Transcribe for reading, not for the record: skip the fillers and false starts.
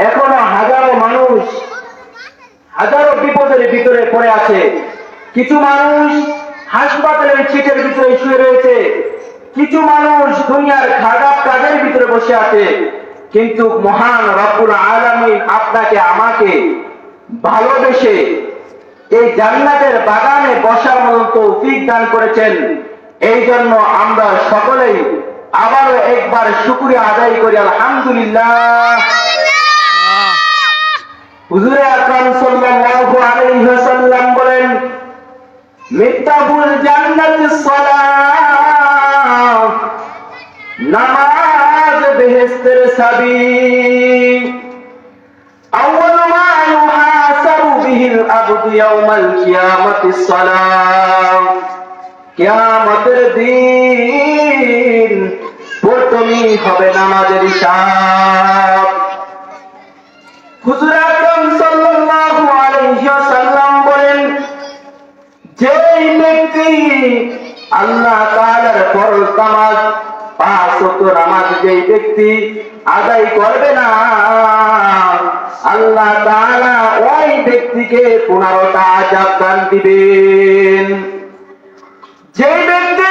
এখনো হাজারো মানুষ হাজারো বিপদের ভিতরে পড়ে আছে। কিছু মানুষ হাসপাতালের সিটের ভিতরে শুয়ে রয়েছে, কিছু মানুষ দুনিয়ার খারাপ কাজের ভিতরে বসে আছে। কিন্তু মহান রব্বুল আলামিন আপনাকে আমাকে ভালোবেসে এই জান্নাতের বাগানে বসার মতো তৌফিক দান করেছেন। এই জন্য আমরা সকলেই আবারও একবার শুকরিয়া আদায় করি, আলহামদুলিল্লাহ। হুজুরে আকরাম সাল্লাল্লাহু আলাইহি ওয়াসাল্লাম বলেন, মিফতাহুল জান্নাতিস সালাত, নামাজ বেহেশতের চাবি। আউয়ালু মা ইউহাসাবু বিহিল আবদু ইয়াউমাল কিয়ামাতিস সালাত, কিয়ামতের দিন প্রথমেই হবে নামাজের হিসাব। হুজুর আকরাম সাল্লাল্লাহু আলাইহি ওয়াসাল্লাম বলেন, যেই ব্যক্তি আল্লাহ তাআলার ফরজ নামাজ 5 ওয়াক্ত নামাজ যেই ব্যক্তি আদায় করবে না, আল্লাহ তাআলা ওই ব্যক্তিকে 15টা আযাব দান দিবেন। যেই ব্যক্তি